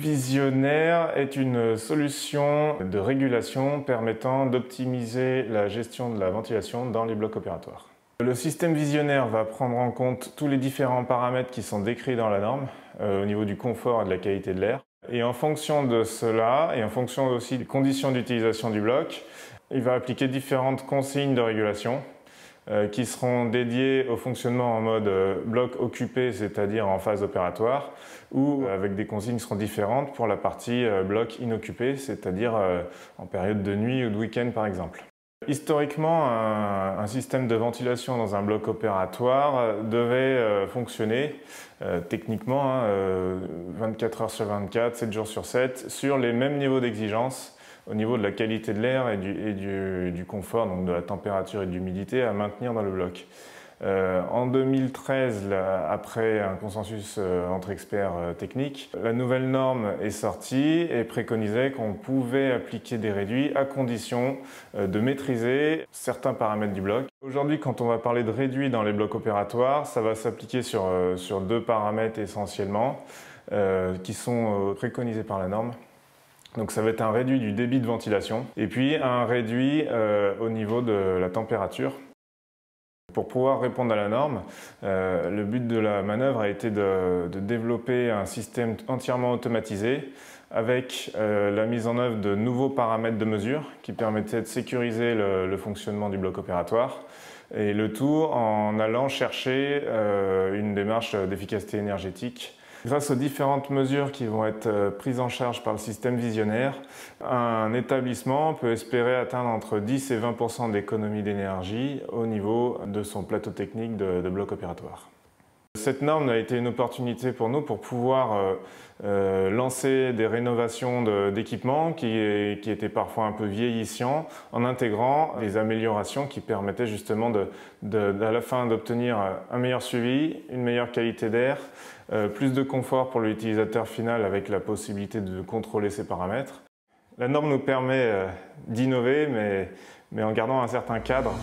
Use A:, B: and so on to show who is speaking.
A: visionnaire est une solution de régulation permettant d'optimiser la gestion de la ventilation dans les blocs opératoires. Le système visionnaire va prendre en compte tous les différents paramètres qui sont décrits dans la norme au niveau du confort et de la qualité de l'air. Et en fonction de cela, et en fonction aussi des conditions d'utilisation du bloc, il va appliquer différentes consignes de régulation qui seront dédiées au fonctionnement en mode bloc occupé, c'est-à-dire en phase opératoire, ou avec des consignes qui seront différentes pour la partie bloc inoccupé, c'est-à-dire en période de nuit ou de week-end par exemple. Historiquement, un système de ventilation dans un bloc opératoire devait fonctionner techniquement 24 heures sur 24, 7 jours sur 7, sur les mêmes niveaux d'exigence au niveau de la qualité de l'air et du confort, donc de la température et de l'humidité à maintenir dans le bloc. En 2013, après un consensus entre experts techniques, la nouvelle norme est sortie et préconisait qu'on pouvait appliquer des réduits à condition de maîtriser certains paramètres du bloc. Aujourd'hui, quand on va parler de réduits dans les blocs opératoires, ça va s'appliquer sur deux paramètres essentiellement qui sont préconisés par la norme. Donc ça va être un réduit du débit de ventilation et puis un réduit au niveau de la température. Pour pouvoir répondre à la norme, le but de la manœuvre a été de développer un système entièrement automatisé avec la mise en œuvre de nouveaux paramètres de mesure qui permettaient de sécuriser le fonctionnement du bloc opératoire et le tout en allant chercher une démarche d'efficacité énergétique. Grâce aux différentes mesures qui vont être prises en charge par le système visionnaire, un établissement peut espérer atteindre entre 10 et 20% d'économie d'énergie au niveau de son plateau technique de bloc opératoire. Cette norme a été une opportunité pour nous pour pouvoir lancer des rénovations d'équipements qui étaient parfois un peu vieillissants en intégrant des améliorations qui permettaient justement à la fin d'obtenir un meilleur suivi, une meilleure qualité d'air, plus de confort pour l'utilisateur final avec la possibilité de contrôler ses paramètres. La norme nous permet d'innover mais en gardant un certain cadre.